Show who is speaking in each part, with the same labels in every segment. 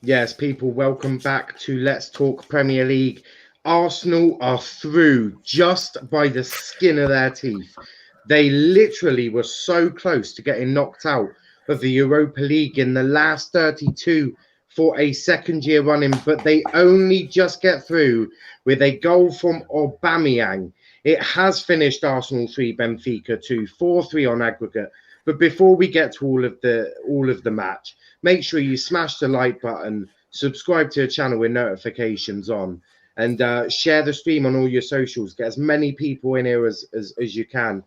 Speaker 1: Yes, people, welcome back to Let's Talk Premier League. Arsenal are through just by the skin of their teeth. They literally were so close to getting knocked out of the Europa League in the last 32 for a second year running, but they only just get through with a goal from Aubameyang. It has finished Arsenal 3, Benfica 2, 4-3 on aggregate. But before we get to all of the match, make sure you smash the like button, subscribe to the channel with notifications on, and share the stream on all your socials. Get as many people in here as you can.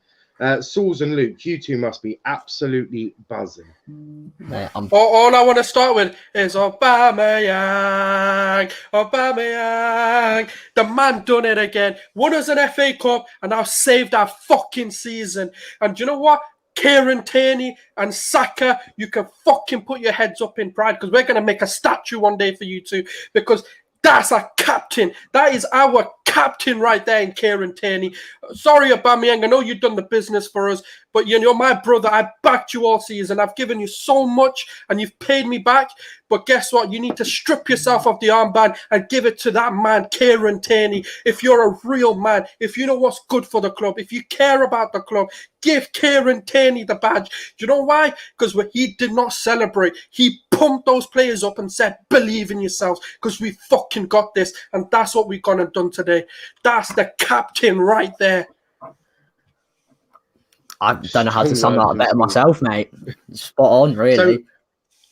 Speaker 1: Sauls and Luke, you two must be absolutely buzzing.
Speaker 2: Mate,
Speaker 3: all I want to start with is Aubameyang. The man done it again. Won us an FA Cup and now saved our fucking season. And do you know what? Kieran Tierney and Saka, you can fucking put your heads up in pride because we're going to make a statue one day for you two because that's a captain. That is our captain right there in Kieran Tierney. Sorry, Aubameyang, I know you've done the business for us, but you're my brother. I backed you all season. I've given you so much and you've paid me back. But guess what? You need to strip yourself of the armband and give it to that man, Kieran Tierney. If you're a real man, if you know what's good for the club, if you care about the club, give Kieran Tierney the badge. Do you know why? Because he did not celebrate. He pumped those players up and said, believe in yourselves because we fucking got this. And that's what we're going to do today. That's the captain right there.
Speaker 2: I don't know how to sum that up better myself, mate. Spot on, really.
Speaker 1: So,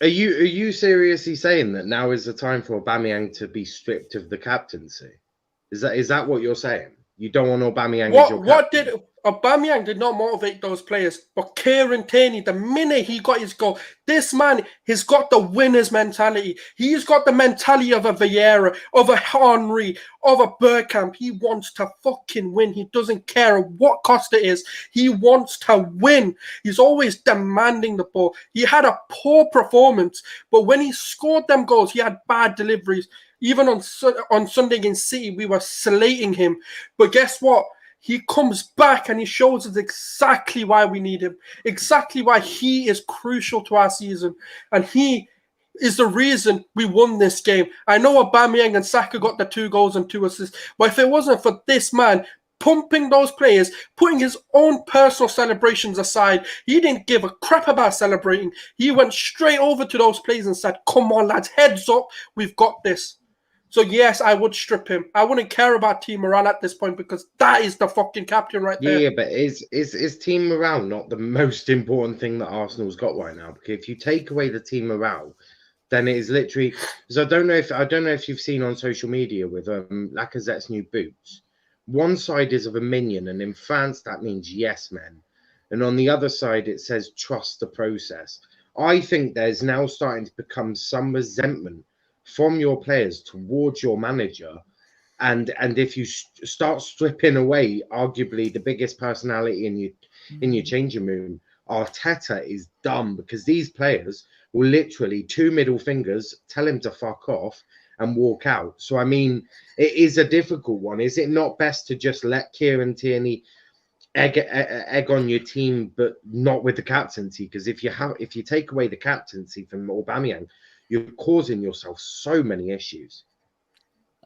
Speaker 1: are you seriously saying that now is the time for Aubameyang to be stripped of the captaincy? Is that what you're saying? You don't want Aubameyang as your captain?
Speaker 3: Aubameyang did not motivate those players, but Kieran Tierney, the minute he got his goal, this man has got the winner's mentality. He's got the mentality of a Vieira, of a Henry, of a Bergkamp. He wants to fucking win. He doesn't care what cost it is. He wants to win. He's always demanding the ball. He had a poor performance, but when he scored them goals, he had bad deliveries. Even on Sunday against City, we were slating him. But guess what? He comes back and he shows us exactly why we need him, exactly why he is crucial to our season. And he is the reason we won this game. I know Aubameyang and Saka got the 2 goals and 2 assists, but if it wasn't for this man pumping those players, putting his own personal celebrations aside, he didn't give a crap about celebrating. He went straight over to those players and said, come on, lads, heads up, we've got this. So, yes, I would strip him. I wouldn't care about team morale at this point because that is the fucking captain right there.
Speaker 1: Yeah, but is team morale not the most important thing that Arsenal's got right now? Because if you take away the team morale, then it is literally... Because I don't know if you've seen on social media with Lacazette's new boots. One side is of a minion, and in France, that means yes, men. And on the other side, it says trust the process. I think there's now starting to become some resentment from your players towards your manager, and if you start stripping away arguably the biggest personality in your changing room, Arteta is dumb because these players will literally 2 middle fingers tell him to fuck off and walk out. So I mean, it is a difficult one. Is it not best to just let Kieran Tierney egg on your team, but not with the captaincy? Because if you take away the captaincy from Aubameyang, you're causing yourself so many issues.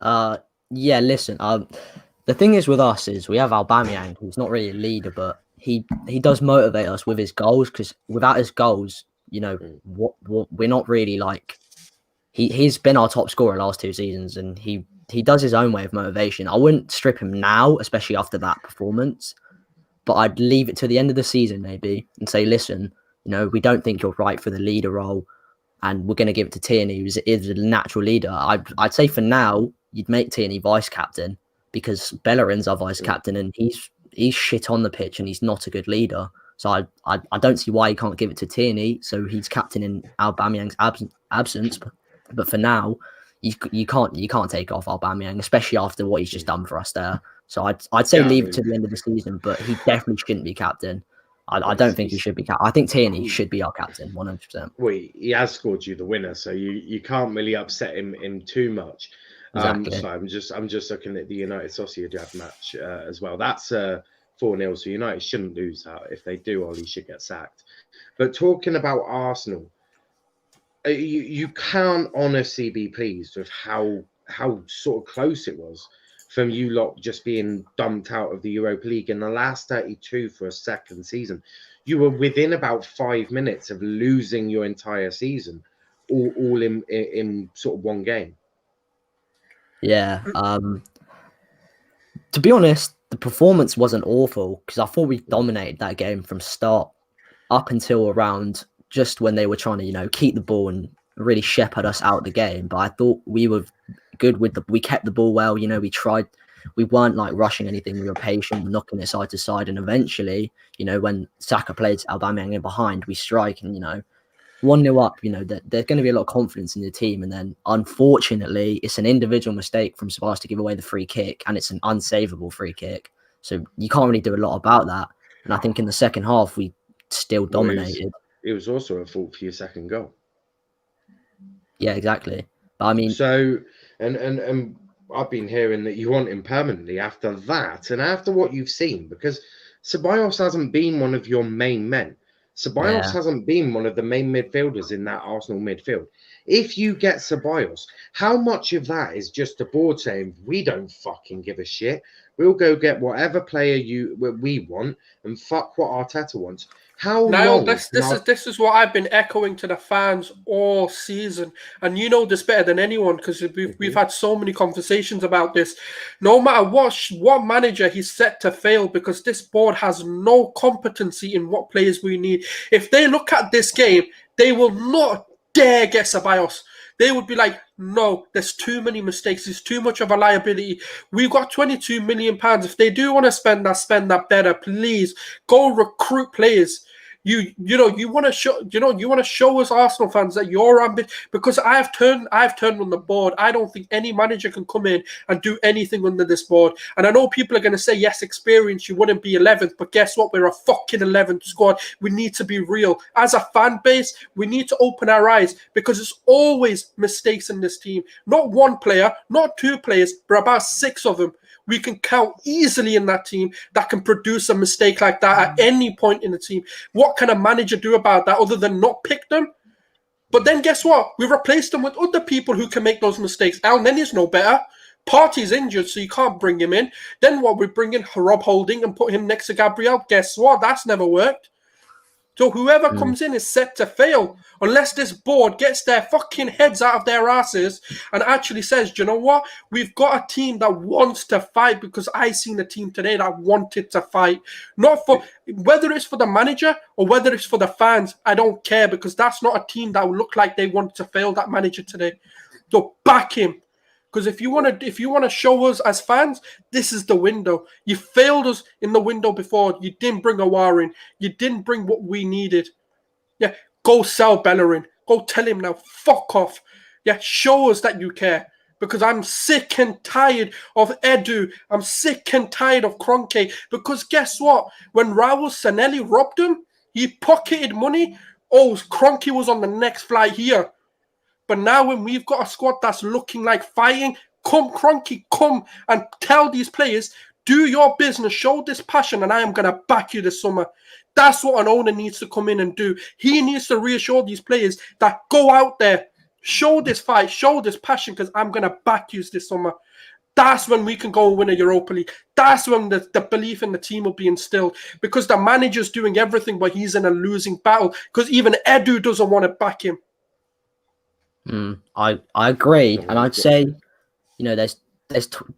Speaker 2: Yeah, listen. The thing is with us is we have Aubameyang, who's not really a leader, but he does motivate us with his goals. Because without his goals, what we're not really like. He's been our top scorer last 2 seasons, and he does his own way of motivation. I wouldn't strip him now, especially after that performance, but I'd leave it to the end of the season maybe and say, listen, we don't think you're right for the leader role. And we're going to give it to Tierney, who is a natural leader. I'd say for now, you'd make Tierney vice captain because Bellerin's our vice captain, and he's shit on the pitch and he's not a good leader. So I don't see why you can't give it to Tierney. So he's captain in Aubameyang's absence. But for now, you can't take off Aubameyang, especially after what he's just done for us there. So I'd say leave it to the end of the season, but he definitely shouldn't be captain. I don't think he should be captain. I think Tierney should be our captain, 100%.
Speaker 1: Well, he has scored you the winner, so you can't really upset him too much.
Speaker 2: Exactly.
Speaker 1: So I'm just looking at the United Sociedad match as well. That's 4-0, so United shouldn't lose that. If they do, Ollie should get sacked. But talking about Arsenal, you can't honestly be pleased with how sort of close it was from you lot just being dumped out of the Europa League in the last 32 for a second season. You were within about 5 minutes of losing your entire season, all in sort of one game.
Speaker 2: Yeah. To be honest, the performance wasn't awful because I thought we dominated that game from start up until around just when they were trying to, you know, keep the ball and really shepherd us out the game. But I thought we were good with we kept the ball well. You know, we weren't like rushing anything. We were patient, knocking it side to side. And eventually, you know, when Saka plays Aubameyang in behind, we strike and, you know, 1-0 up, you know, there's going to be a lot of confidence in the team. And then unfortunately, it's an individual mistake from Ceballos to give away the free kick, and it's an unsavable free kick. So you can't really do a lot about that. And I think in the second half, we still dominated.
Speaker 1: It was also a fault for your second goal.
Speaker 2: Yeah, exactly. But I mean,
Speaker 1: so and I've been hearing that you want him permanently after that, and after what you've seen, because Ceballos hasn't been one of your main men. Ceballos hasn't been one of the main midfielders in that Arsenal midfield. If you get Ceballos, how much of that is just the board saying, we don't fucking give a shit. We'll go get whatever player we want and fuck what Arteta wants.
Speaker 3: This is what I've been echoing to the fans all season, and you know this better than anyone because we've had so many conversations about this. No matter what manager he's set to fail, because this board has no competency in what players we need. If they look at this game, they will not dare get Ceballos. They would be like, no, there's too many mistakes. There's too much of a liability. We've got £22 million. If they do want to spend that better. Please go recruit players. You want to show us Arsenal fans that you're ambitious, because I've turned on the board. I don't think any manager can come in and do anything under this board. And I know people are going to say, yes, experience, you wouldn't be 11th, but guess what? We're a fucking 11th squad. We need to be real. As a fan base, we need to open our eyes, because there's always mistakes in this team. Not one player, not two players, but about 6 of them. We can count easily in that team that can produce a mistake like that at any point in the team. What can a manager do about that other than not pick them? But then guess what? We replaced them with other people who can make those mistakes. Al Nenny's no better. Partey's injured, so you can't bring him in. Then what? We bring in Rob Holding and put him next to Gabriel. Guess what? That's never worked. So whoever comes in is set to fail unless this board gets their fucking heads out of their asses and actually says, do you know what? We've got a team that wants to fight, because I seen a team today that wanted to fight. Not for whether it's for the manager or whether it's for the fans, I don't care, because that's not a team that will look like they want to fail that manager today. So back him. Because if you want to show us as fans, this is the window. You failed us in the window before. You didn't bring Aouar in. You didn't bring what we needed. Yeah, go sell Bellerin. Go tell him now, fuck off. Yeah, show us that you care. Because I'm sick and tired of Edu. I'm sick and tired of Kroenke. Because guess what? When Raul Sanelli robbed him, he pocketed money. Oh, Kroenke was on the next flight here. But now when we've got a squad that's looking like fighting, come Kroenke, come and tell these players, do your business, show this passion, and I am going to back you this summer. That's what an owner needs to come in and do. He needs to reassure these players that go out there, show this fight, show this passion, because I'm going to back you this summer. That's when we can go and win a Europa League. That's when the belief in the team will be instilled, because the manager's doing everything, but he's in a losing battle, because even Edu doesn't want to back him.
Speaker 2: I agree, and I'd say, you know,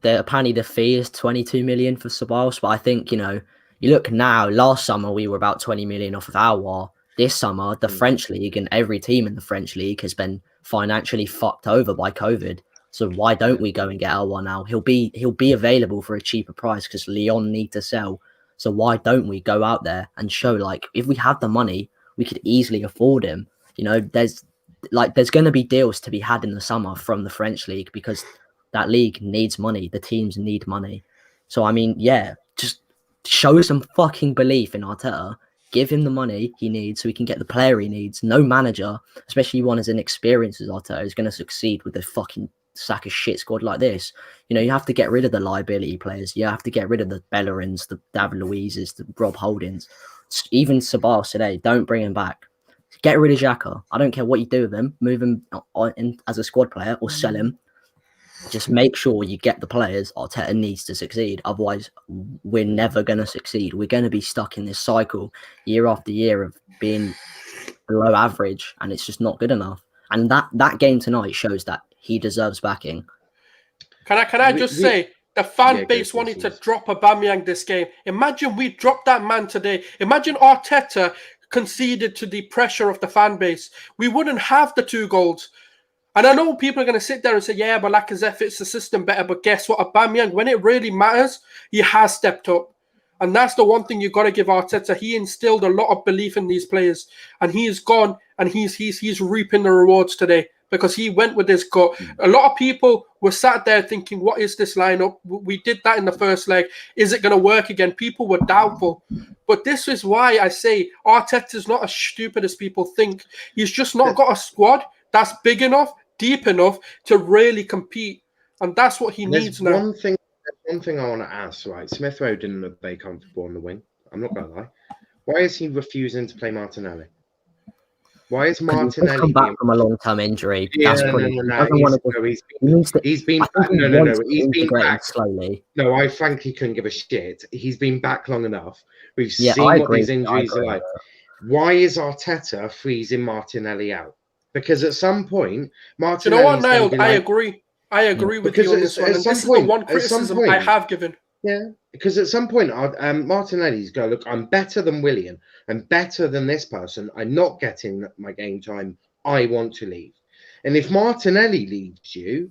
Speaker 2: apparently the fee is 22 million for Ceballos, but I think, you know, you look now. Last summer we were about 20 million off of Aouar. This summer, the French league and every team in the French league has been financially fucked over by COVID. So why don't we go and get Aouar now? He'll be available for a cheaper price because Lyon need to sell. So why don't we go out there and show, like, if we have the money, we could easily afford him. You know, there's going to be deals to be had in the summer from the French league, because that league needs money. The teams need money. So, I mean, yeah, just show some fucking belief in Arteta. Give him the money he needs so he can get the player he needs. No manager, especially one as inexperienced as Arteta, is going to succeed with a fucking sack of shit squad like this. You know, you have to get rid of the liability players. You have to get rid of the Bellerins, the David Luizes, the Rob Holdings. Even Ceballos today, don't bring him back. Get rid of Xhaka. I don't care what you do with him. Move him in as a squad player or sell him. Just make sure you get the players Arteta needs to succeed. Otherwise, we're never going to succeed. We're going to be stuck in this cycle year after year of being below average, and it's just not good enough. And that game tonight shows that he deserves backing.
Speaker 3: Can I just say, the fan base wanted to drop Aubameyang this game. Imagine we dropped that man today. Imagine Arteta conceded to the pressure of the fan base. We wouldn't have the 2 goals. And I know people are going to sit there and say, yeah, but Lacazette fits the system better. But guess what? Aubameyang, when it really matters, he has stepped up. And that's the one thing you've got to give Arteta. He instilled a lot of belief in these players. And he's gone and he's reaping the rewards today because he went with his gut. A lot of people were sat there thinking, what is this lineup? We did that in the first leg. Is it going to work again? People were doubtful. But this is why I say Arteta's not as stupid as people think. He's just not got a squad that's big enough, deep enough to really compete. And that's what he needs now.
Speaker 1: One thing I want to ask, right? Smith Rowe didn't look very comfortable on the wing. I'm not going to lie. Why is he refusing to play Martinelli? Why is Martinelli
Speaker 2: he's come back from a long-term injury?
Speaker 1: Yeah,
Speaker 2: That's
Speaker 1: he's been back
Speaker 2: slowly.
Speaker 1: No, I frankly couldn't give a shit. He's been back long enough. We've seen what these injuries are like. Why is Arteta freezing Martinelli out? Because at some point, Martinelli.
Speaker 3: You know what, Niall? I agree. I agree with you on this one. And this is the one criticism I have given.
Speaker 1: Yeah, because at some point, Martinelli's go, look, I'm better than Willian. I'm better than this person. I'm not getting my game time. I want to leave. And if Martinelli leaves you,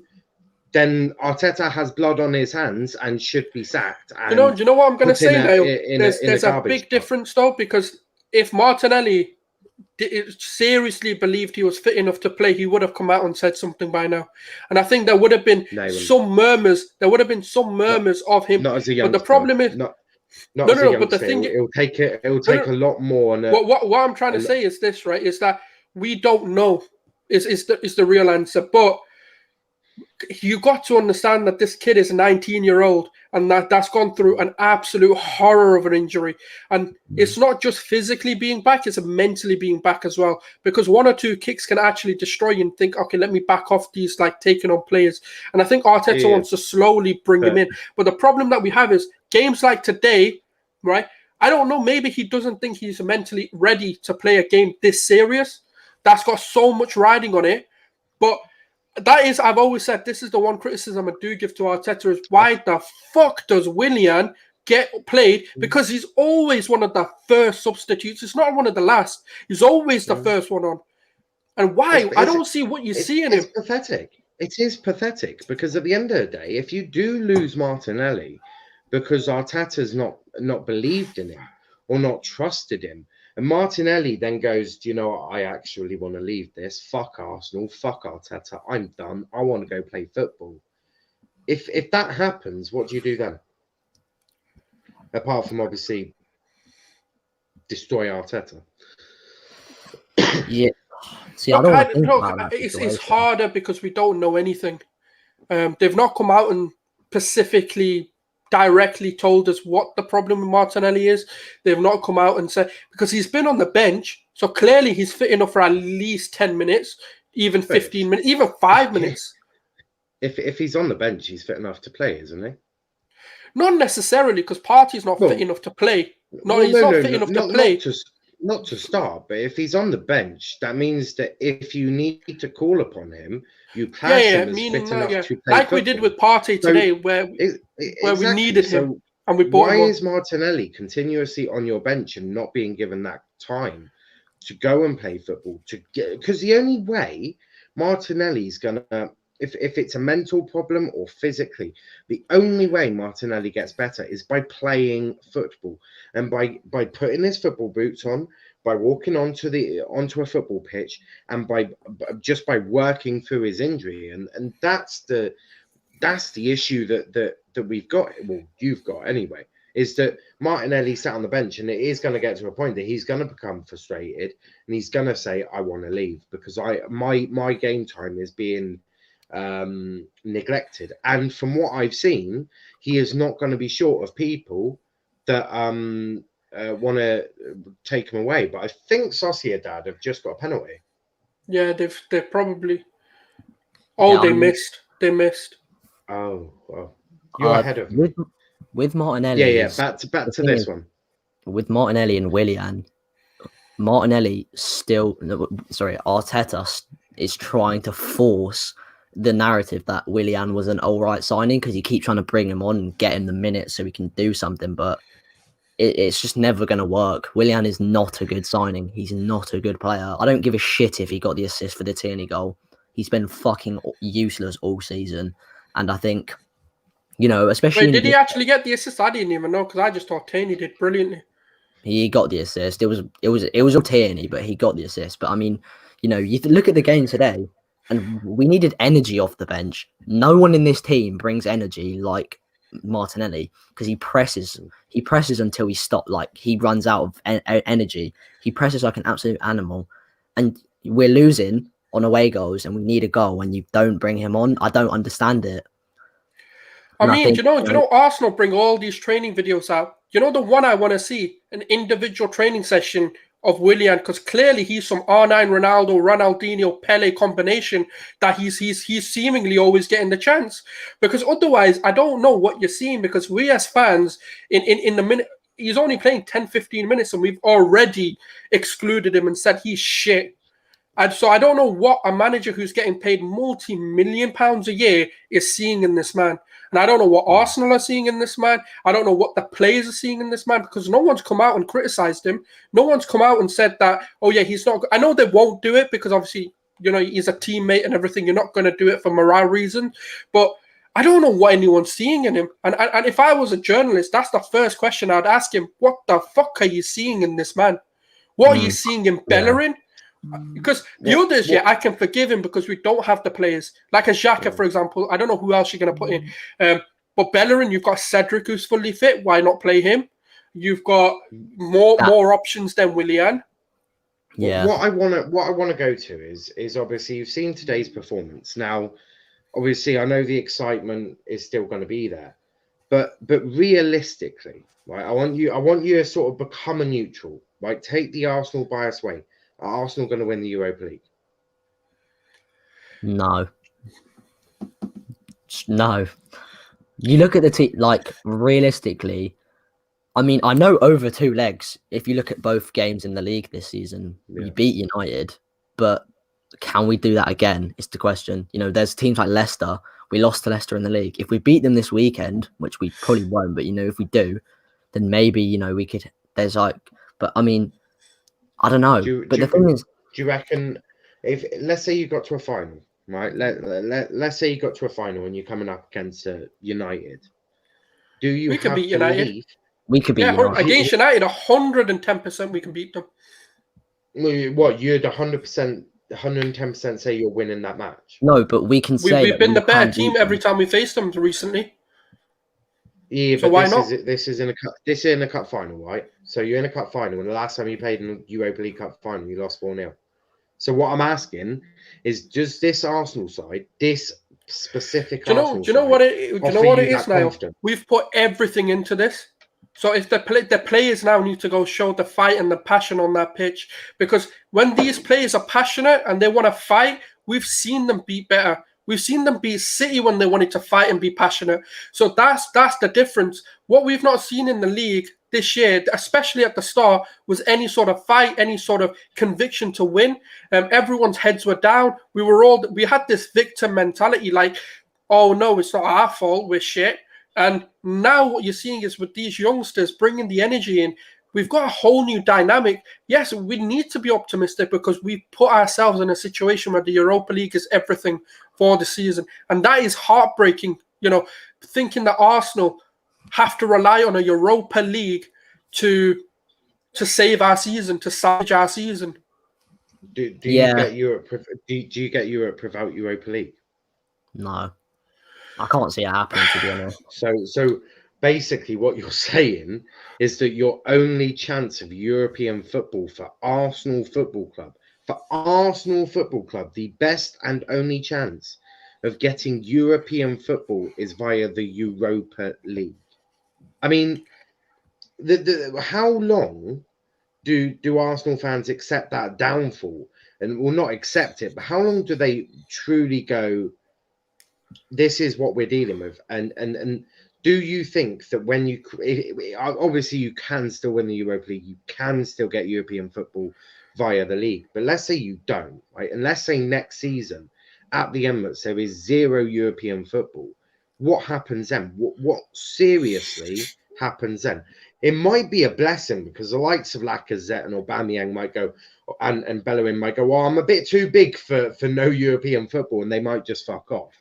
Speaker 1: then Arteta has blood on his hands and should be sacked. And
Speaker 3: do you know what I'm going to say, Niall? There's a big difference, though, because if Martinelli seriously believed he was fit enough to play, he would have come out and said something by now. And I think there would have been some murmurs. There would have been some murmurs of him.
Speaker 1: Not as a youngster.
Speaker 3: But the problem is,
Speaker 1: no. But the thing it'll take a lot more.
Speaker 3: What I'm trying to say is this, right? Is that we don't know. Is the real answer, but you got to understand that this kid is a 19-year-old and that's gone through an absolute horror of an injury. And it's not just physically being back, it's mentally being back as well. Because 1 or 2 kicks can actually destroy you and think, okay, let me back off these taking on players. And I think Arteta wants to slowly bring him in. But the problem that we have is games like today, right? I don't know, maybe he doesn't think he's mentally ready to play a game this serious. That's got so much riding on it. But that is, I've always said, this is the one criticism I do give to Arteta is why the fuck does Willian get played? Because he's always one of the first substitutes. He's not one of the last. He's always the first one on. And why? I don't see what you see in him.
Speaker 1: It's pathetic. It is pathetic because at the end of the day, if you do lose Martinelli because Arteta's not believed in him or not trusted him, and Martinelli then goes, do you know what? I actually want to leave this. Fuck Arsenal. Fuck Arteta. I'm done. I want to go play football. If that happens, what do you do then? Apart from obviously destroy Arteta.
Speaker 2: Yeah. See, I don't think about that
Speaker 3: it's harder because we don't know anything. They've not come out and specifically directly told us what the problem with Martinelli is. They've not come out and said, because he's been on the bench, so clearly he's fit enough for at least 10 minutes, even 15 minutes, even 5 minutes.
Speaker 1: If he's on the bench, he's fit enough to play, isn't he?
Speaker 3: Not necessarily, because Partey's not fit enough to play. He's not fit enough to play.
Speaker 1: Not to start, but if he's on the bench, that means that if you need to call upon him, you class him as fit enough to play
Speaker 3: like football. We did with Partey today, where we needed him and we bought him.
Speaker 1: Why is Martinelli continuously on your bench and not being given that time to go and play football? Because the only way Martinelli's gonna, if it's a mental problem or physically, the only way Martinelli gets better is by playing football and by putting his football boots on, by walking onto a football pitch, and by working through his injury. And that's the issue that we've got. Well, you've got anyway. Is that Martinelli sat on the bench, and it is going to get to a point that he's going to become frustrated, and he's going to say, "I want to leave because my game time is being neglected." And from what I've seen, he is not going to be short of people that take him away. But I think Sociedad have just got a penalty.
Speaker 3: Yeah, they've probably. Oh,
Speaker 2: Yeah,
Speaker 3: they missed. They missed.
Speaker 1: Oh, well, you're ahead of me.
Speaker 2: with Martinelli.
Speaker 1: Yeah. Back to this one.
Speaker 2: With Martinelli and Willian, Martinelli Arteta is trying to force the narrative that Willian was an all right signing because he keeps trying to bring him on and get him the minutes so he can do something, but it's just never going to work. Willian is not a good signing. He's not a good player. I don't give a shit if he got the assist for the Tierney goal. He's been fucking useless all season, and I think, especially.
Speaker 3: Wait, did he actually get the assist? I didn't even know because I just thought Tierney did brilliantly.
Speaker 2: He got the assist. It was all Tierney, but he got the assist. But I mean, you look at the game today, and we needed energy off the bench. No one in this team brings energy like Martinelli because he presses until he stops. Like he runs out of energy. He presses like an absolute animal, and we're losing on away goals, and we need a goal. When you don't bring him on, I don't understand it.
Speaker 3: I mean, do you know, Arsenal bring all these training videos out. You know, the one I want to see, an individual training session of Willian, because clearly he's some R9 Ronaldo, Ronaldinho, Pele combination that he's seemingly always getting the chance. Because otherwise, I don't know what you're seeing. Because we as fans, in the minute he's only playing 10, 15 minutes, and we've already excluded him and said he's shit. And so I don't know what a manager who's getting paid multi-million pounds a year is seeing in this man. And I don't know what Arsenal are seeing in this man. I don't know what the players are seeing in this man because no one's come out and criticised him. No one's come out and said that, oh, yeah, he's not good. I know they won't do it because obviously, he's a teammate and everything. You're not going to do it for morale reasons. But I don't know what anyone's seeing in him. And if I was a journalist, that's the first question I'd ask him. What the fuck are you seeing in this man? What are you seeing in Bellerin? Because the others, I can forgive him because we don't have the players. Like a Xhaka, for example. I don't know who else you're going to put in. But Bellerin, you've got Cedric who's fully fit. Why not play him? You've got more options than Willian.
Speaker 1: Yeah. What I want to go to is obviously you've seen today's performance. Now, obviously, I know the excitement is still going to be there, but realistically, right? I want you to sort of become a neutral. Right? Take the Arsenal bias away. Are Arsenal going to win the Europa League?
Speaker 2: No. You look at the team, like, realistically, I mean, I know over 2 legs, if you look at both games in the league this season, we beat United, but can we do that again? Is the question. There's teams like Leicester. We lost to Leicester in the league. If we beat them this weekend, which we probably won't, but, if we do, then maybe, we could, but I mean, I don't know. The thing is,
Speaker 1: do you reckon if let's say you got to a final, right? Let's say you got to a final and you're coming up against United. Do you have
Speaker 3: beat United?
Speaker 1: Belief?
Speaker 2: We could beat United.
Speaker 3: Against United, 110% we can beat them.
Speaker 1: What, you'd 110% say you're winning that match?
Speaker 2: No, but we can say
Speaker 3: we've been the better team every time we faced them recently.
Speaker 1: Yeah, so but why not? This is in a cup final, right? So you're in a cup final, and the last time you played in the Europa League Cup final, you lost 4-0. So what I'm asking is, does this Arsenal side, this specific Arsenal side, do you know what it is now?
Speaker 3: We've put everything into this. So if the players now need to go show the fight and the passion on that pitch, because when these players are passionate and they want to fight, we've seen them beat better. We've seen them beat City when they wanted to fight and be passionate. So that's the difference. What we've not seen in the league this year, especially at the start, was any sort of fight, any sort of conviction to win. Everyone's heads were down. We had this victim mentality, like, oh no, it's not our fault, we're shit. And now what you're seeing is with these youngsters bringing the energy in, we've got a whole new dynamic. Yes, we need to be optimistic because we've put ourselves in a situation where the Europa League is everything for the season. And that is heartbreaking, thinking that Arsenal have to rely on a Europa League to save our season, to salvage our season.
Speaker 1: Do you get Europe? Do you get Europe without Europa League?
Speaker 2: No, I can't see it happening, to be honest.
Speaker 1: So basically, what you're saying is that your only chance of European football for Arsenal Football Club, the best and only chance of getting European football is via the Europa League. I mean, how long do Arsenal fans accept that downfall, and will not accept it, but how long do they truly go, this is what we're dealing with? And do you think that when you obviously you can still win the Europa League, you can still get European football via the league, but let's say you don't, right? And let's say next season at the Emirates there is 0 European football. What happens then? What seriously happens then? It might be a blessing because the likes of Lacazette and Aubameyang might go, and Bellerin might go, well, I'm a bit too big for no European football, and they might just fuck off.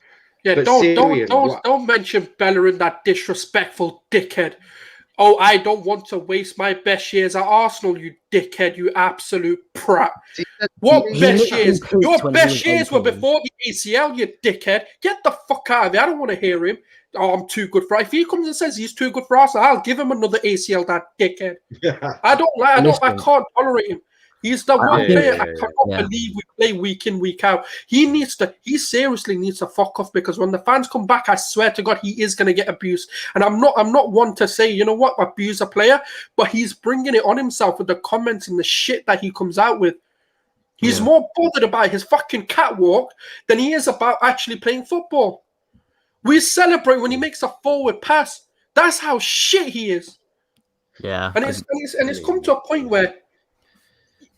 Speaker 3: Yeah,
Speaker 1: But
Speaker 3: don't mention Bellerin, that disrespectful dickhead. Oh, I don't want to waste my best years at Arsenal, you dickhead, you absolute prat. What best years? Your best years were before the ACL, you dickhead. Get the fuck out of here. I don't want to hear him. Oh, I'm too good for it. If he comes and says he's too good for Arsenal, I'll give him another ACL, that dickhead. I can't tolerate him. He's the one player I cannot believe we play week in, week out. He seriously needs to fuck off, because when the fans come back, I swear to God, he is going to get abused. And I'm not one to say, you know what, abuse a player, but he's bringing it on himself with the comments and the shit that he comes out with. He's more bothered about his fucking catwalk than he is about actually playing football. We celebrate when he makes a forward pass. That's how shit he is.
Speaker 2: Yeah.
Speaker 3: And it's come to a point where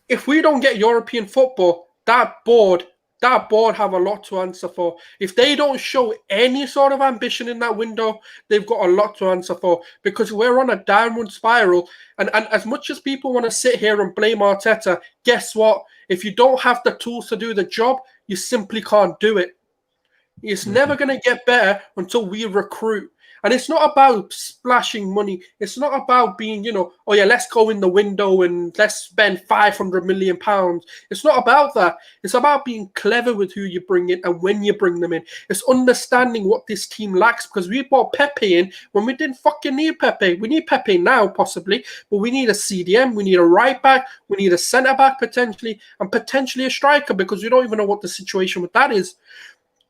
Speaker 3: if we don't get European football, that board have a lot to answer for. If they don't show any sort of ambition in that window, they've got a lot to answer for, because we're on a downward spiral. And as much as people want to sit here and blame Arteta, guess what? If you don't have the tools to do the job, you simply can't do it. It's never going to get better until we recruit. And it's not about splashing money. It's not about being, oh yeah, let's go in the window and let's spend £500 million. It's not about that. It's about being clever with who you bring in and when you bring them in. It's understanding what this team lacks, because we brought Pepe in when we didn't fucking need Pepe. We need Pepe now, possibly, but we need a CDM. We need a right back. We need a centre back potentially, and potentially a striker, because we don't even know what the situation with that is.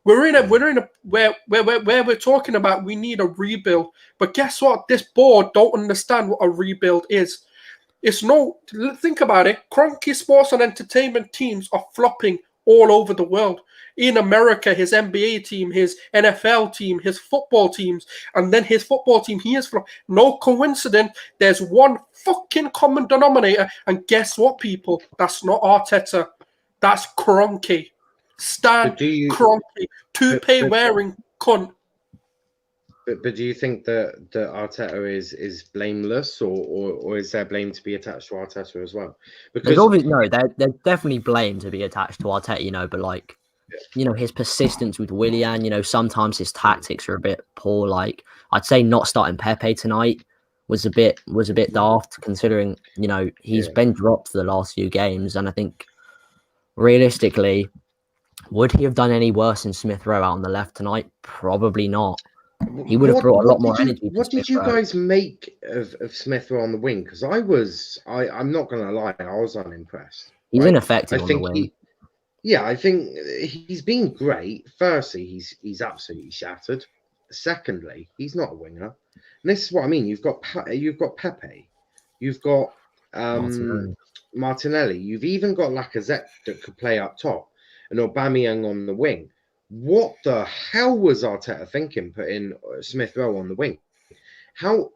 Speaker 3: We're in a where we're talking about we need a rebuild, but guess what? This board don't understand what a rebuild is. Think about it. Cronky sports and entertainment teams are flopping all over the world. In America, his NBA team, his NFL team, his football teams, and then his football team, he is flopping. No coincidence. There's one fucking common denominator, and guess what, people? That's not Arteta. That's Cronky. Cronky, toupee wearing cunt.
Speaker 1: But do you think that Arteta is blameless, or is there blame to be attached to Arteta as well? Because
Speaker 2: there's definitely blame to be attached to Arteta, but his persistence with Willian, sometimes his tactics are a bit poor. Like, I'd say not starting Pepe tonight was a bit daft, considering he's been dropped the last few games, and I think realistically, would he have done any worse than Smith Rowe out on the left tonight? Probably not. He would have brought a lot more energy.
Speaker 1: What did you guys make of Smith Rowe on the wing? Because I'm not going to lie, I was unimpressed.
Speaker 2: He's ineffective on the wing.
Speaker 1: I think he's been great. Firstly, he's absolutely shattered. Secondly, he's not a winger. And this is what I mean. You've got Pepe. You've got Martinelli. You've even got Lacazette that could play up top, and Aubameyang on the wing. What the hell was Arteta thinking putting Smith Rowe on the wing? How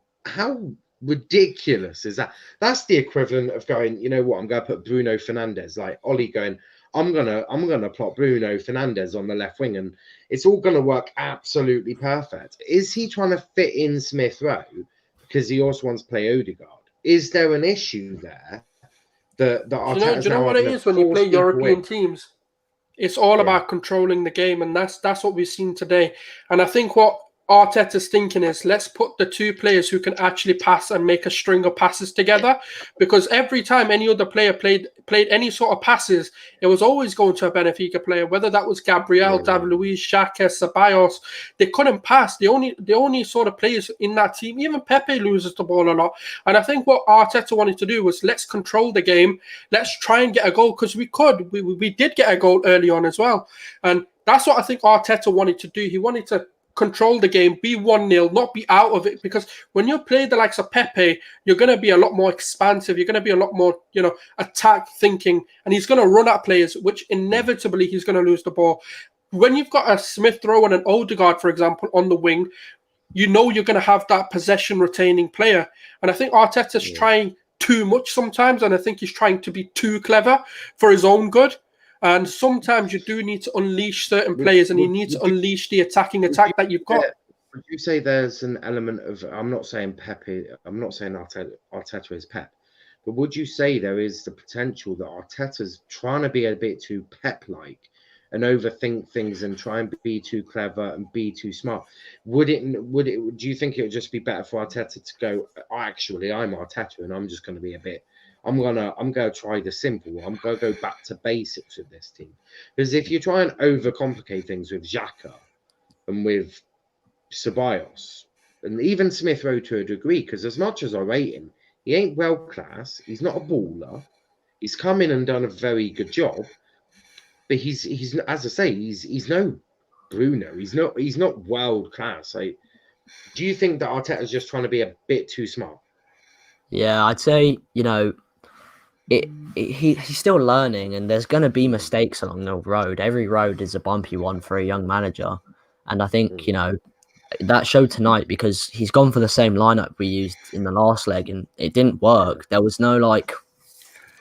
Speaker 1: ridiculous is that? That's the equivalent of going, you know what, I'm going to put Bruno Fernandes, like Ollie going, I'm gonna plot Bruno Fernandes on the left wing, and it's all gonna work absolutely perfect. Is he trying to fit in Smith Rowe because he also wants to play Odegaard? Is there an issue there that Arteta's
Speaker 3: do you know what it is when you play European teams? It's all about controlling the game, and that's what we've seen today. And I think what Arteta's thinking is, let's put the two players who can actually pass and make a string of passes together, because every time any other player played any sort of passes, it was always going to a Benfica player, whether that was Gabriel, David Luiz, Xhaka, Ceballos. They couldn't pass. The only sort of players in that team, even Pepe loses the ball a lot. And I think what Arteta wanted to do was, let's control the game. Let's try and get a goal, because we did get a goal early on as well. And that's what I think Arteta wanted to do. He wanted to control the game, be 1-0, not be out of it. Because when you play the likes of Pepe, you're going to be a lot more expansive. You're going to be a lot more, attack thinking. And he's going to run at players, which inevitably he's going to lose the ball. When you've got a Smith Rowe and an Odegaard, for example, on the wing, you're going to have that possession retaining player. And I think Arteta's trying too much sometimes. And I think he's trying to be too clever for his own good. And sometimes you do need to unleash certain players, and you need to unleash the attacking attack that you've got.
Speaker 1: Would you say there's an element of, I'm not saying Arteta is Pep, but would you say there is the potential that Arteta's trying to be a bit too Pep-like and overthink things and try and be too clever and be too smart? Do you think it would just be better for Arteta to go, actually, I'm Arteta and I'm just going to be a bit, I'm gonna try the simple. I'm gonna go back to basics with this team. Because if you try and overcomplicate things with Xhaka and with Ceballos and even Smith Rowe to a degree, because as much as I rate him, he ain't world class. He's not a baller. He's come in and done a very good job. But he's as I say, he's no Bruno. He's not world class. Like, do you think that Arteta's just trying to be a bit too smart?
Speaker 2: Yeah, I'd say, he's still learning, and there's going to be mistakes along the road. Every road is a bumpy one for a young manager. And I think, that showed tonight, because he's gone for the same lineup we used in the last leg and it didn't work. There was no,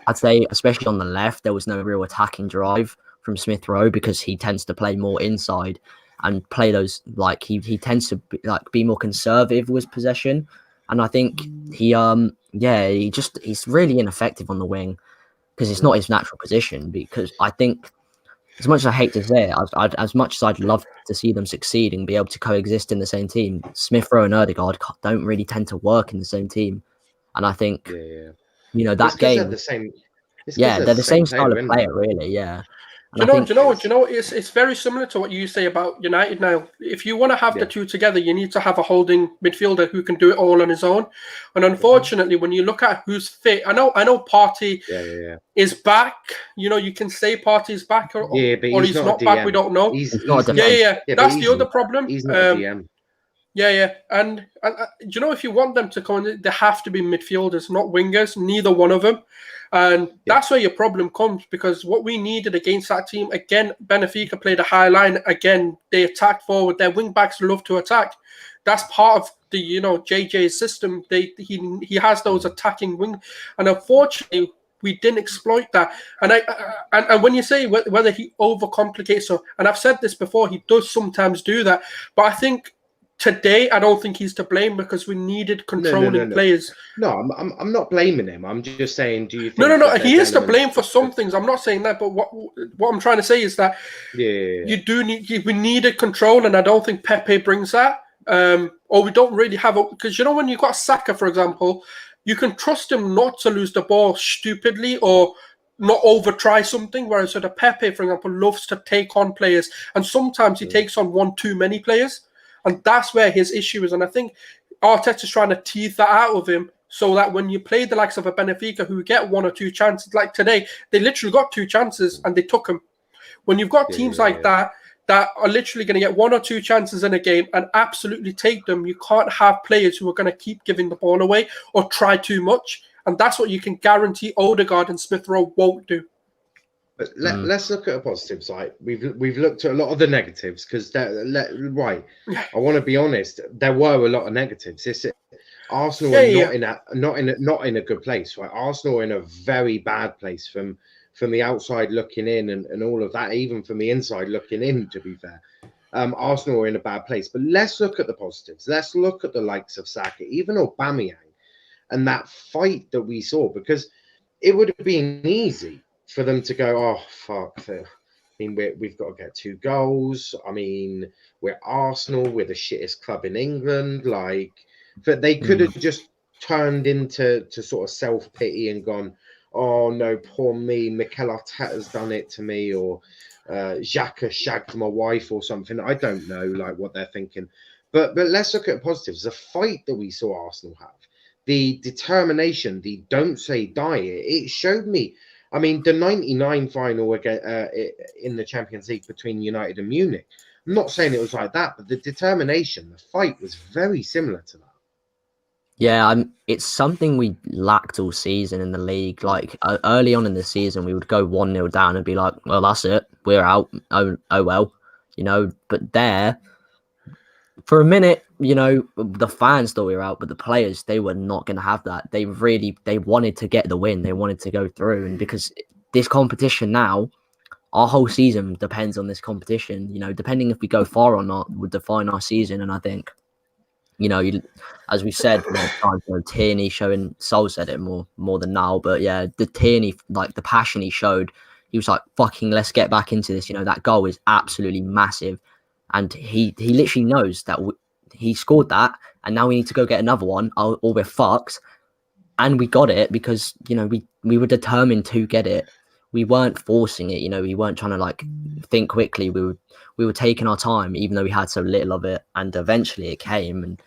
Speaker 2: I'd say, especially on the left, there was no real attacking drive from Smith Rowe, because he tends to play more inside and play those, he tends to be more conservative with possession. And I think he's really ineffective on the wing, because it's not his natural position. Because I think, as much as I hate to say it, as much as I'd love to see them succeed and be able to coexist in the same team, Smith Rowe and Odegaard don't really tend to work in the same team. And I think, that game, they're the same style of player, really. Yeah.
Speaker 3: Do you know? It's very similar to what you say about United now. If you want to have the two together, you need to have a holding midfielder who can do it all on his own. And unfortunately, when you look at who's fit, I know Partey is back. You can say Partey is back, or he's not back. We don't know.
Speaker 2: He's not a
Speaker 3: That's the other problem.
Speaker 1: He's not a DM.
Speaker 3: And if you want them to come in, they have to be midfielders, not wingers, neither one of them. And that's where your problem comes, because what we needed against that team, again, Benfica played a high line. Again, they attacked forward. Their wing backs love to attack. That's part of the, JJ's system. He has those attacking wing. And unfortunately, we didn't exploit that. And when you say whether he overcomplicates, and I've said this before, he does sometimes do that. But I think today, I don't think he's to blame, because we needed controlling players.
Speaker 1: No, I'm not blaming him. I'm just saying, do you think...
Speaker 3: No. He is to blame for some things. I'm not saying that, but what I'm trying to say is that we needed control, and I don't think Pepe brings that. Or we don't really have because when you've got Saka, for example, you can trust him not to lose the ball stupidly or not over try something. Whereas the Pepe, for example, loves to take on players, and sometimes he takes on one too many players. And that's where his issue is. And I think Arteta's trying to tease that out of him, so that when you play the likes of a Benfica who get one or two chances, like today, they literally got two chances and they took them. When you've got teams like that are literally going to get one or two chances in a game and absolutely take them, you can't have players who are going to keep giving the ball away or try too much. And that's what you can guarantee Odegaard and Smith Rowe won't do.
Speaker 1: But let's look at a positive side. We've looked at a lot of the negatives, because I want to be honest. There were a lot of negatives. Arsenal are not in a good place. Right, Arsenal are in a very bad place from the outside looking in, and all of that. Even from the inside looking in, to be fair, Arsenal are in a bad place. But let's look at the positives. Let's look at the likes of Saka, even Aubameyang, and that fight that we saw, because it would have been easy for them to go, oh, fuck. I mean, we've got to get 2 goals. I mean, we're Arsenal. We're the shittest club in England. But they could have just turned into sort of self-pity and gone, oh, no, poor me. Mikel Arteta's done it to me, or Xhaka shagged my wife or something. I don't know, what they're thinking. But let's look at positives. The fight that we saw Arsenal have, the determination, the don't say die. It showed me. I mean, the 99 final again in the Champions League between United and Munich, I'm not saying it was like that, but the determination, the fight was very similar to that.
Speaker 2: Yeah, it's something we lacked all season in the league. Like early on in the season, we would go 1-0 down and be like, "Well, that's it, we're out. Oh well," But there, for a minute, the fans thought we were out, but the players, they were not going to have that. They wanted to get the win. They wanted to go through, and because this competition now, our whole season depends on this competition. Depending if we go far or not would define our season, and I think. As we said, Tierney showing, Sol said it more than now, but yeah, the Tierney, like the passion he showed, he was like, fucking, let's get back into this. That goal is absolutely massive. And he literally knows that he scored that, and now we need to go get another one, or we're fucked. And we got it because, we were determined to get it. We weren't forcing it, we weren't trying to like think quickly. We were taking our time, even though we had so little of it, and eventually it came, and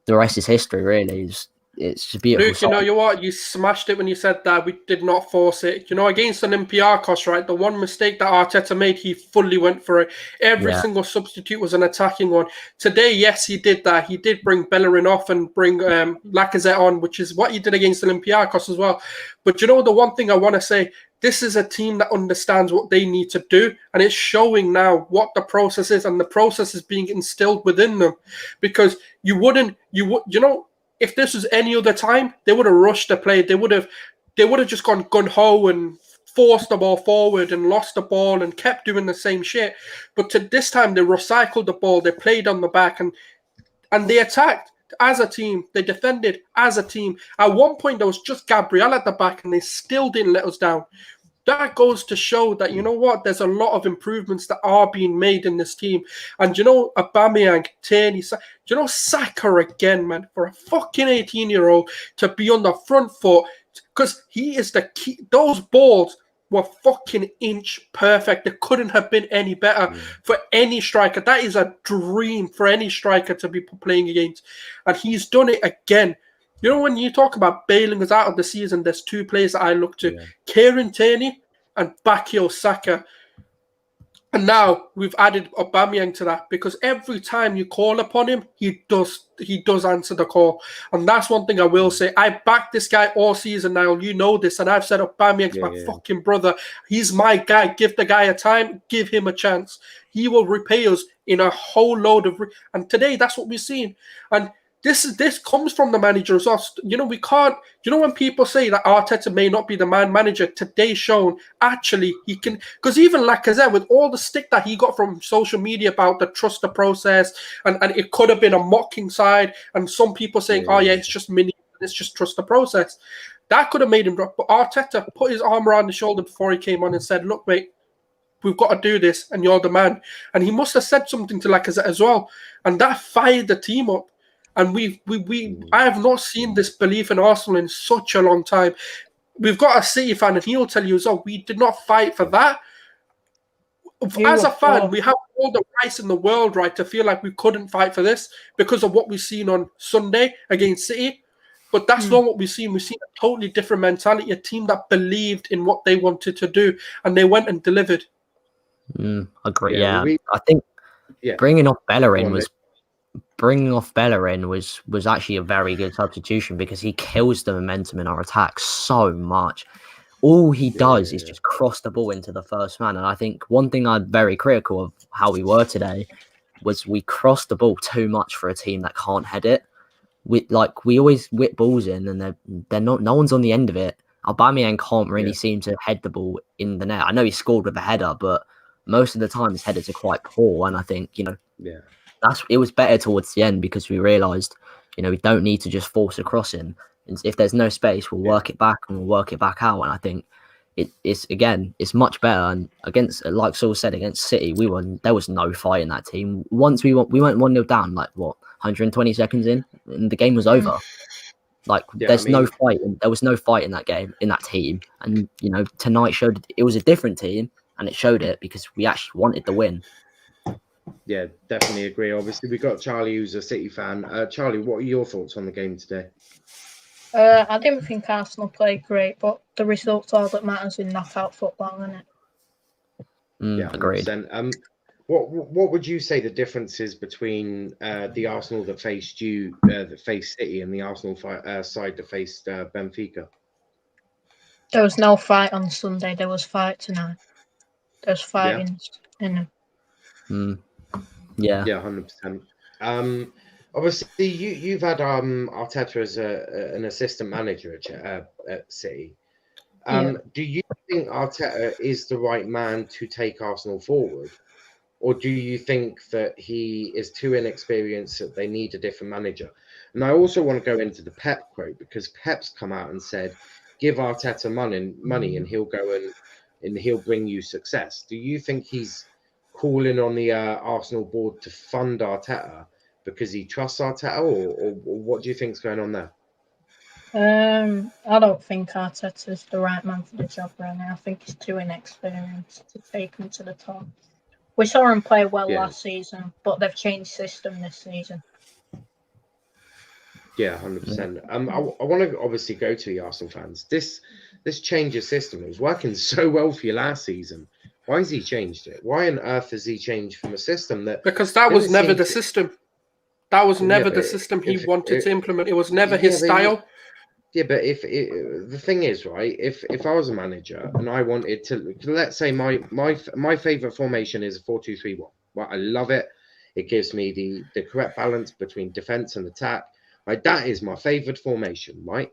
Speaker 2: the rest is history, really. It's just beautiful.
Speaker 3: Luke, you know what? You smashed it when you said that we did not force it. Against Olympiacos, right? The one mistake that Arteta made, he fully went for it. Every single substitute was an attacking one. Today, yes, he did that. He did bring Bellerin off and bring Lacazette on, which is what he did against Olympiacos as well. But the one thing I want to say, this is a team that understands what they need to do, and it's showing now what the process is, and the process is being instilled within them. Because if this was any other time, they would have rushed the play. They would have just gone gun-ho and forced the ball forward and lost the ball and kept doing the same shit. But this time, they recycled the ball. They played on the back and they attacked as a team. They defended as a team. At one point, there was just Gabriel at the back, and they still didn't let us down. That goes to show that, there's a lot of improvements that are being made in this team. And, Aubameyang, Tierney, Saka again, man, for a fucking 18-year-old to be on the front foot, because he is the key. Those balls were fucking inch perfect. They couldn't have been any better for any striker. That is a dream for any striker to be playing against. And he's done it again. When you talk about bailing us out of the season, there's two players that I look to. Kieran Tierney and Bukayo Saka. And now we've added Aubameyang to that, because every time you call upon him, he does answer the call. And that's one thing I will say. I backed this guy all season now. You know this. And I've said Aubameyang's my fucking brother. He's my guy. Give the guy a time. Give him a chance. He will repay us in a whole load of... And today, that's what we've seen. And this comes from the manager as well. We can't. When people say that Arteta may not be the manager, today's shown actually he can. Because even Lacazette, with all the stick that he got from social media about the trust the process, and it could have been a mocking side, and some people saying, "Oh yeah, it's just mini, it's just trust the process." That could have made him drop. But Arteta put his arm around his shoulder before he came on and said, "Look, mate, we've got to do this, and you're the man." And he must have said something to Lacazette as well, and that fired the team up. And I have not seen this belief in Arsenal in such a long time. We've got a City fan, and he'll tell you as well, we did not fight for that. As a fan, we have all the rights in the world, right, to feel like we couldn't fight for this because of what we've seen on Sunday against City. But that's not what we've seen. We've seen a totally different mentality, a team that believed in what they wanted to do, and they went and delivered.
Speaker 2: Agree. Yeah, I think bringing off Bellerin was actually a very good substitution, because he kills the momentum in our attack so much. All he does is just cross the ball into the first man. And I think one thing I'm very critical of how we were today was we crossed the ball too much for a team that can't head it. We always whip balls in, and they're not. No one's on the end of it. Aubameyang can't really seem to head the ball in the net. I know he scored with a header, but most of the time his headers are quite poor. And I think it was better towards the end, because we realised, we don't need to just force a cross in. If there's no space, we'll work it back and we'll work it back out. And I think it's much better. And against, like Saul said, against City, there was no fight in that team. Once we went 1-0 down, 120 seconds in, and the game was over. No fight. There was no fight in that game, in that team. And tonight showed it was a different team, and it showed it because we actually wanted the win.
Speaker 1: Yeah, definitely agree. Obviously, we got Charlie, who's a City fan. Charlie, what are your thoughts on the game today?
Speaker 4: I didn't think Arsenal played great, but the result's all that matters in knockout football, isn't it?
Speaker 2: Agreed.
Speaker 1: What would you say the difference is between the Arsenal that faced you, that faced City, and the Arsenal side that faced Benfica?
Speaker 4: There was no fight on Sunday. There was fight tonight. There's fighting in
Speaker 2: Yeah.
Speaker 1: Yeah, 100%. Obviously, you've had Arteta as an assistant manager at City. Do you think Arteta is the right man to take Arsenal forward, or do you think that he is too inexperienced that they need a different manager? And I also want to go into the Pep quote, because Pep's come out and said, "Give Arteta money, and he'll go and he'll bring you success." Do you think he's calling on the Arsenal board to fund Arteta because he trusts Arteta, or what do you think's going on there?
Speaker 4: I don't think Arteta's the right man for the job right now. I think he's too inexperienced to take him to the top. We saw him play well last season, but they've changed system this season.
Speaker 1: Yeah, 100%. I want to obviously go to the Arsenal fans. This change of system, it was working so well for you last season. Why has he changed it? Why on earth has he changed from a system that...
Speaker 3: Because that was never the system. That was never the system he wanted to implement. It was never his style.
Speaker 1: Yeah, but the thing is, right, if I was a manager and I wanted to, let's say my favorite formation is a 4-2-3-1. Well, I love it. It gives me the correct balance between defense and attack. Right, that is my favorite formation, right?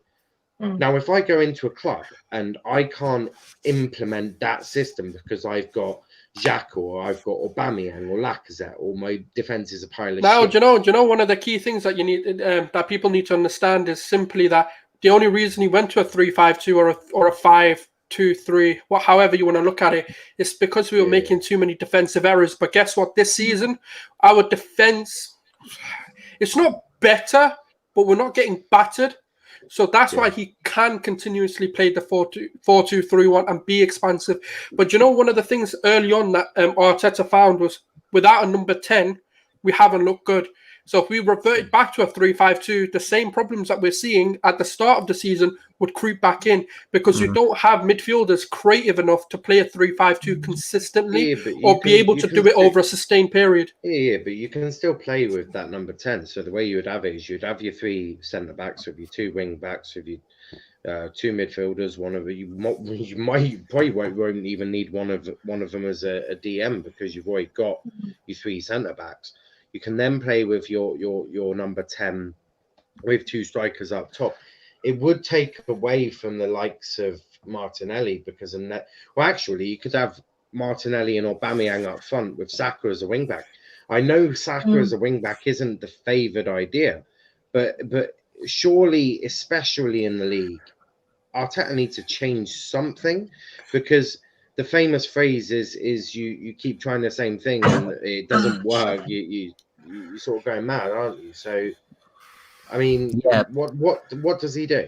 Speaker 1: Now, if I go into a club and I can't implement that system because I've got Xhaka or I've got Aubameyang or Lacazette, or my defense is a pile of shit.
Speaker 3: Do you know one of the key things that you need that people need to understand is simply that the only reason he went to a 3-5-2 or a 5-2-3, however you want to look at it, is because we were making too many defensive errors. But guess what? This season, our defense, it's not better, but we're not getting battered. So that's why he can continuously play the 4-2-3-1 and be expansive. But you know, one of the things early on that Arteta found was without a number 10, we haven't looked good. So if we reverted back to a 3-5-2, the same problems that we're seeing at the start of the season would creep back in, because you don't have midfielders creative enough to play a 3-5-2 consistently or be able to do it over a sustained period.
Speaker 1: Yeah, but you can still play with that number 10. So the way you would have it is you'd have your 3 centre-backs with your 2 wing-backs with your 2 midfielders. One of you probably won't even need one of them as a DM, because you've already got your 3 centre-backs. You can then play with your number 10 with 2 strikers up top. It would take away from the likes of Martinelli, because in that, well, actually, you could have Martinelli and Aubameyang up front with Saka as a wing-back. I know Saka as a wing-back isn't the favoured idea, but surely, especially in the league, Arteta needs to change something, because the famous phrase is you keep trying the same thing and it doesn't work. You sort of going mad, aren't you? So, I mean, what does he do?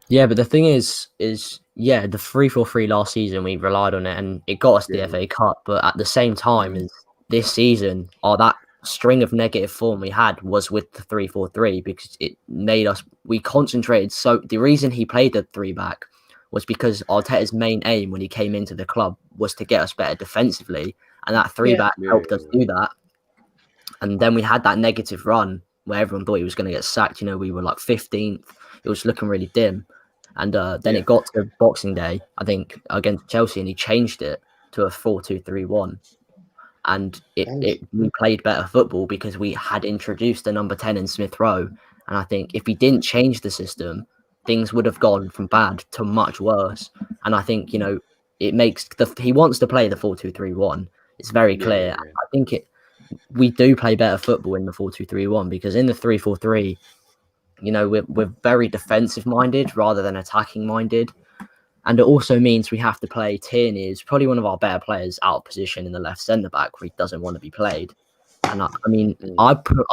Speaker 2: Yeah, but the thing is the 3-4-3 last season, we relied on it and it got us the FA Cup. But at the same time as this season, that string of negative form we had was with the 3-4-3, because it made us, we concentrated. So the reason he played the 3-back was because Arteta's main aim when he came into the club was to get us better defensively, and that 3-back helped us do that. And then we had that negative run where everyone thought he was going to get sacked. You know, we were like 15th. It was looking really dim. And then it got to Boxing Day, I think, against Chelsea, and he changed it to a 4-2-3-1. And we played better football because we had introduced the number 10 in Smith Rowe. And I think if he didn't change the system, things would have gone from bad to much worse. And I think, you know, it makes he wants to play the 4-2-3-1. It's very clear. I think we do play better football in the 4-2-3-1, because in the 3-4-3, you know, we're very defensive minded rather than attacking minded. And it also means we have to play Tierney, who's probably one of our better players, out of position in the left centre back where he doesn't want to be played. And I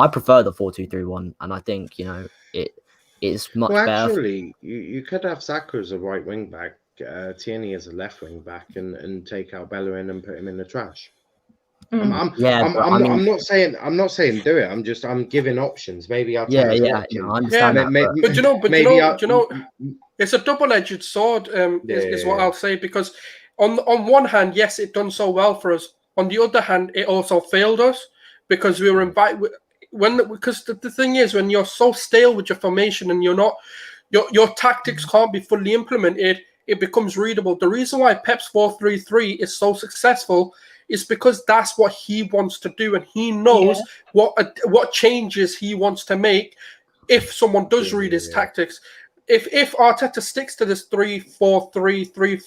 Speaker 2: prefer the 4-2-3-1, and I think, you know, it is much better.
Speaker 1: Actually, you could have Saka as a right wing back, Tierney as a left wing back, and take out Bellerin and put him in the trash. I'm not saying do it. I'm giving options. Maybe I'll
Speaker 2: I understand that.
Speaker 3: But you know, it's a double-edged sword. Is what I'll say, because on one hand, yes, it done so well for us, On the other hand, it also failed us because we were invited. Because the thing is, when you're so stale with your formation and you're not, your tactics can't be fully implemented, it becomes readable. The reason why Pep's 4-3-3 is so successful is because that's what he wants to do, and he knows what changes he wants to make if someone does read his tactics. If Arteta sticks to this 3-4-3,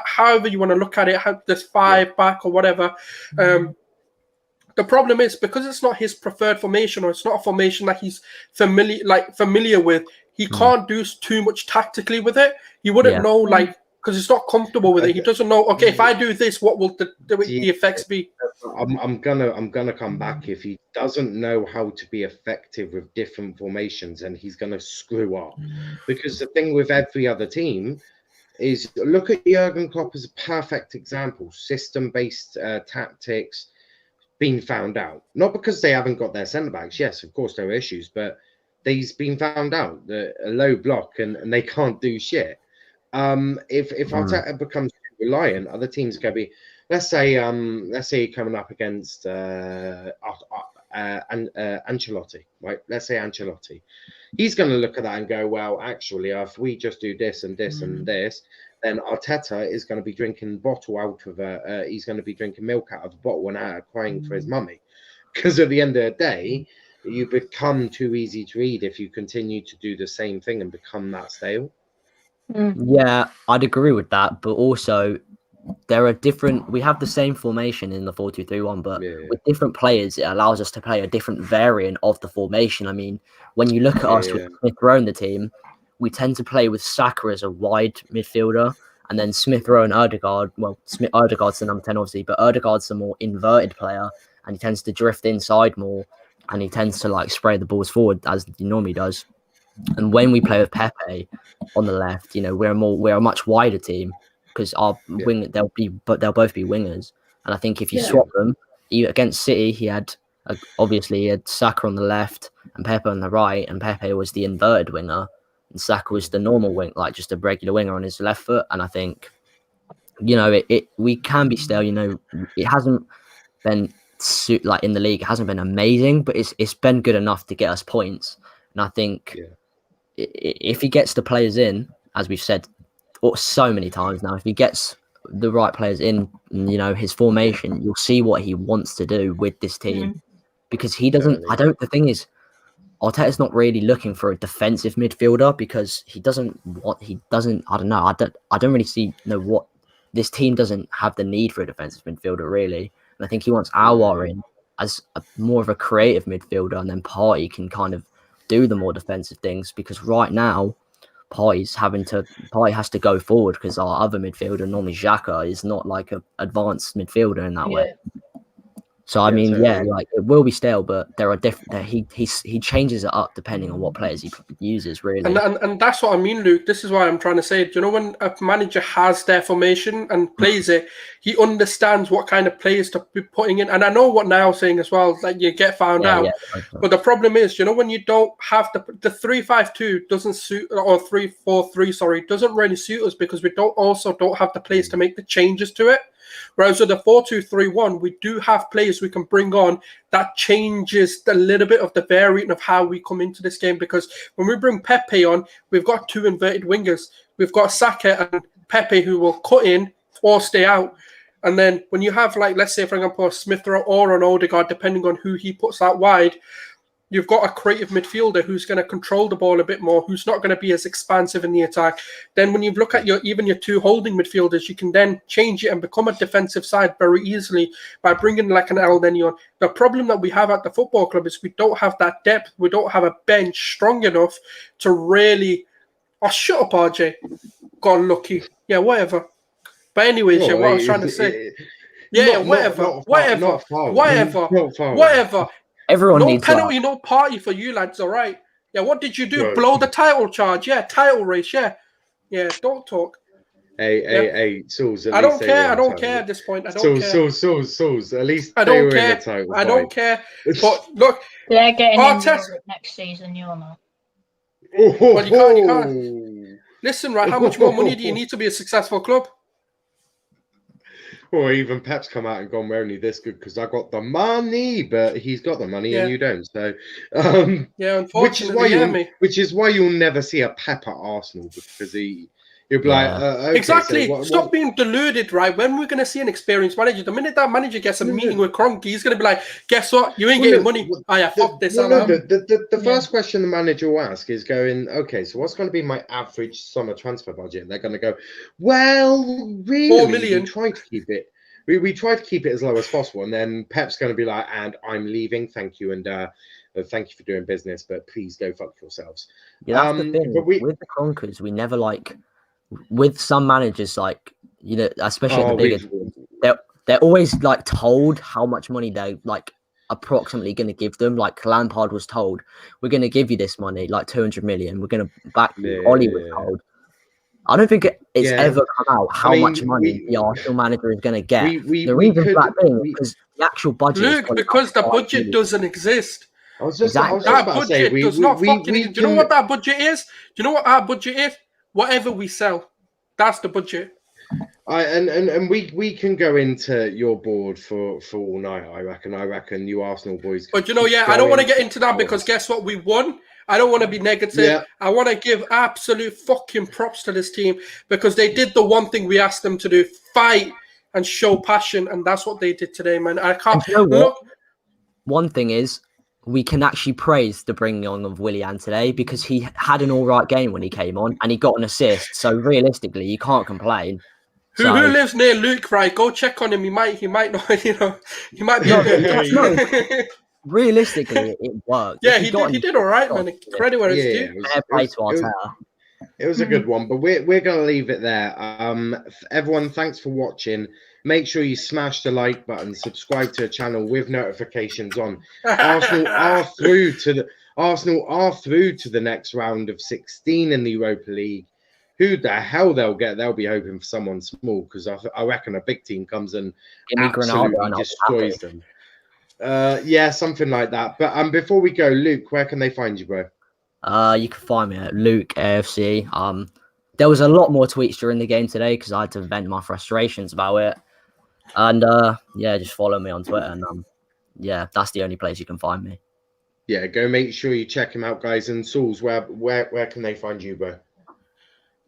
Speaker 3: however you want to look at it, this 5 back or whatever, the problem is because it's not his preferred formation, or it's not a formation that he's familiar with. He can't do too much tactically with it. He wouldn't know, because he's not comfortable with it. He doesn't know. Okay, if I do this, what will the effects be?
Speaker 1: I'm gonna come back. If he doesn't know how to be effective with different formations, and he's gonna screw up. Because the thing with every other team is, look at Jurgen Klopp as a perfect example. System-based tactics been found out, not because they haven't got their centre backs. Yes, of course there are issues, but they've been found out that a low block and they can't do shit. If Arteta becomes reliant, other teams are going to be, let's say coming up against Ancelotti, right? Let's say Ancelotti, he's going to look at that and go, well, actually, if we just do this and this and this, then Arteta is going to be drinking bottle out of he's going to be drinking milk out of a bottle and crying for his mummy, because at the end of the day, you become too easy to read if you continue to do the same thing and become that stale.
Speaker 2: Yeah, I'd agree with that, but also there are different. We have the same formation in the 4-2-3-1, but with different players, it allows us to play a different variant of the formation. I mean, when you look at us with Smith Rowe in the team, we tend to play with Saka as a wide midfielder, and then Smith Rowe and Ødegaard. Well, Ødegaard's the number 10, obviously, but Ødegaard's a more inverted player, and he tends to drift inside more, and he tends to spray the balls forward as he normally does. And when we play with Pepe on the left, we're a much wider team because our wing they'll both be wingers. And I think if you swap them, against City, he had Saka on the left and Pepe on the right, and Pepe was the inverted winger, and Saka was the normal wing, just a regular winger on his left foot. And I think, we can be stale. It hasn't been in the league, it hasn't been amazing, but it's been good enough to get us points. And I think if he gets the players in, as we've said so many times now, if he gets the right players in, his formation, you'll see what he wants to do with this team. Because he doesn't. The thing is, Arteta's not really looking for a defensive midfielder because he doesn't. I don't know. I don't really see what this team doesn't have the need for a defensive midfielder really. And I think he wants Aouar in as more of a creative midfielder, and then Partey can kind of do the more defensive things, because right now Partey has to go forward because our other midfielder, normally Xhaka, is not like an advanced midfielder in that way. So I mean, totally. It will be stale, but there are different. He changes it up depending on what players he uses, really.
Speaker 3: And that's what I mean, Luke. This is why I'm trying to say. Do you know when a manager has their formation and plays it, he understands what kind of players to be putting in. And I know what Niall's saying as well. You get found out, but the problem is, when you don't have the 3-5-2 doesn't suit, or 3-4-3, sorry, doesn't really suit us because we don't have the players to make the changes to it. Whereas with the 4-2-3-1, we do have players we can bring on that changes a little bit of the variant of how we come into this game. Because when we bring Pepe on, we've got two inverted wingers. We've got Saka and Pepe who will cut in or stay out. And then when you have, let's say, for example, a Smith Rowe or an Ødegaard, depending on who he puts out wide, you've got a creative midfielder who's going to control the ball a bit more, who's not going to be as expansive in the attack. Then when you look at your two holding midfielders, you can then change it and become a defensive side very easily by bringing an El Neni on. The problem that we have at the football club is we don't have that depth. We don't have a bench strong enough to really... Oh, shut up, RJ. Got lucky. Yeah, whatever. But anyways, what I was trying to say... Whatever.
Speaker 2: Everyone
Speaker 3: no
Speaker 2: needs
Speaker 3: penalty, no party for you lads, all right? Yeah, what did you do? Blow the title charge? Yeah, title race, yeah. Yeah, don't talk.
Speaker 1: Hey, Souls.
Speaker 3: I don't care at this point. I don't care.
Speaker 1: Souls. At least
Speaker 3: I don't care. I don't care. But look,
Speaker 4: they're getting in Europe next season, you're not.
Speaker 3: Well, you can't. Listen, right, how much more money do you need to be a successful club?
Speaker 1: Or even Pep's come out and gone, we're only this good because I got the money, but he's got the money and you don't. So,
Speaker 3: yeah, unfortunately, mate.
Speaker 1: which is why you'll never see a Pep at Arsenal, because he'll be like, okay,
Speaker 3: exactly.
Speaker 1: So
Speaker 3: Stop being deluded, right? When we're going to see an experienced manager, the minute that manager gets a meeting with Kroenke, he's going to be like, guess what? You ain't getting money. Fuck this.
Speaker 1: The first question the manager will ask is going, okay, so what's going to be my average summer transfer budget? And they're going to go, well, really,
Speaker 3: 4 million.
Speaker 1: we try to keep it. We try to keep it as low as possible. And then Pep's going to be like, and I'm leaving. Thank you. And thank you for doing business, but please go fuck yourselves.
Speaker 2: Yeah, that's the thing. But with the Kroenkes, we never with some managers, especially at the bigger teams, they're always told how much money they're approximately going to give them. Like Lampard was told, we're going to give you this money, 200 million. We're going to back you. Ollie was told. I don't think it's ever come out how much money the Arsenal manager is going to get. The reason for that thing is because the actual budget.
Speaker 3: Luke, because the budget doesn't exist.
Speaker 1: I was just
Speaker 3: that budget does not fucking. Do you know what that budget is? Do you know what our budget is? Whatever we sell, that's the budget.
Speaker 1: And we can go into your board for all night. I reckon you Arsenal boys.
Speaker 3: But I don't want to get into that because guess what? We won. I don't want to be negative.
Speaker 1: Yeah.
Speaker 3: I want to give absolute fucking props to this team because they did the one thing we asked them to do: fight and show passion, and that's what they did today, man. I can't look.
Speaker 2: One thing is, we can actually praise the bringing on of Willian today because he had an all right game when he came on and he got an assist. So realistically, you can't complain.
Speaker 3: Who lives near Luke, right? Go check on him. He might not, he might be.
Speaker 2: Realistically, it worked.
Speaker 3: Yeah, he did all right, man. Credit where it's due.
Speaker 2: Fair play to Arteta.
Speaker 1: It was a good one, but we're going to leave it there. Everyone, thanks for watching. Make sure you smash the like button, subscribe to the channel with notifications on. Arsenal are through to the next round of 16 in the Europa League. Who the hell they'll get? They'll be hoping for someone small because I reckon a big team comes and absolutely destroys them. Yeah, something like that. But before we go, Luke, where can they find you, bro?
Speaker 2: You can find me at Luke AFC. There was a lot more tweets during the game today because I had to vent my frustrations about it. And just follow me on Twitter. And that's the only place you can find me.
Speaker 1: Yeah, go make sure you check him out, guys. And Sauls, where can they find you, bro?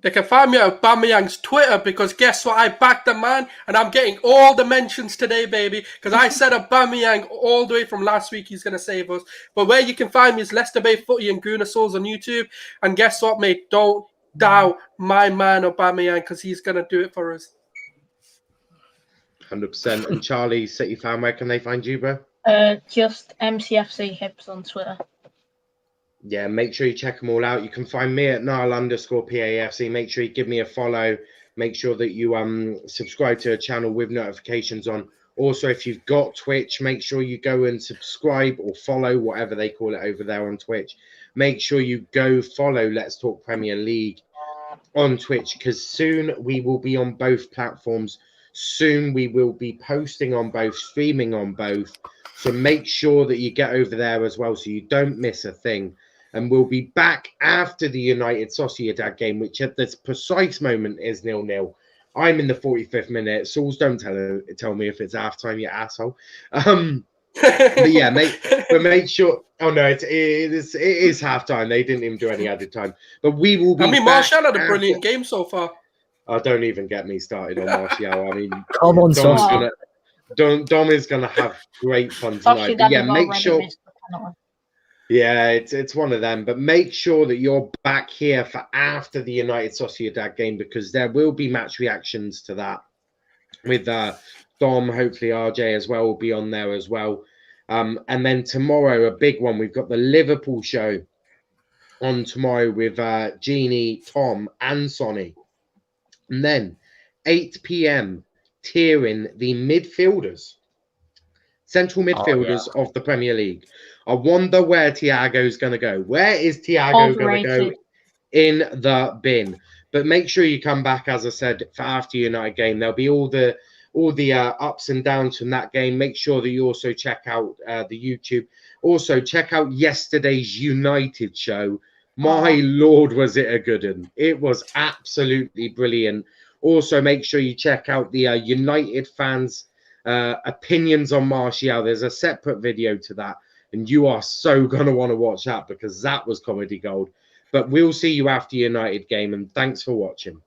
Speaker 3: They can find me at Aubameyang's Twitter because guess what? I backed the man and I'm getting all the mentions today, baby. Because I said Aubameyang all the way from last week he's going to save us. But where you can find me is Leicester Bay Footy and Gooner Souls on YouTube. And guess what, mate? Don't doubt my man Aubameyang because he's going to do it for us.
Speaker 1: 100%. And Charlie, City fan, where can they find you, bro?
Speaker 4: Just MCFC Hips on Twitter.
Speaker 1: Yeah, make sure you check them all out. You can find me at Niall_PAFC. Make sure you give me a follow. Make sure that you subscribe to the channel with notifications on. Also, if you've got Twitch, make sure you go and subscribe or follow, whatever they call it over there on Twitch. Make sure you go follow Let's Talk Premier League on Twitch because soon we will be on both platforms. Soon we will be posting on both, streaming on both. So make sure that you get over there as well so you don't miss a thing. And we'll be back after the United Sociedad game, which at this precise moment is 0-0. I'm in the 45th minute. Sauls, don't tell me if it's halftime, you asshole. But yeah, make sure. Oh no, it is halftime. They didn't even do any added time. But we will be.
Speaker 3: Martial had a brilliant game so far.
Speaker 1: Oh, don't even get me started on Martial. I mean,
Speaker 2: come on,
Speaker 1: Dom is gonna have great fun tonight. But yeah, make sure. Yeah, it's one of them. But make sure that you're back here for after the United Sociedad game because there will be match reactions to that with Dom. Hopefully RJ as well will be on there as well. And then tomorrow, a big one. We've got the Liverpool show on tomorrow with Jeannie, Tom and Sonny. And then 8 p.m. tiering the midfielders. Central midfielders of the Premier League. I wonder where Thiago's going to go. Where is Thiago going to go in the bin? But make sure you come back, as I said, for after United game. There'll be all the ups and downs from that game. Make sure that you also check out the YouTube. Also, check out yesterday's United show. My Lord, was it a good one. It was absolutely brilliant. Also, make sure you check out the United fans' opinions on Martial. There's a separate video to that, and you are so going to want to watch that because that was comedy gold. But we'll see you after United game, and thanks for watching.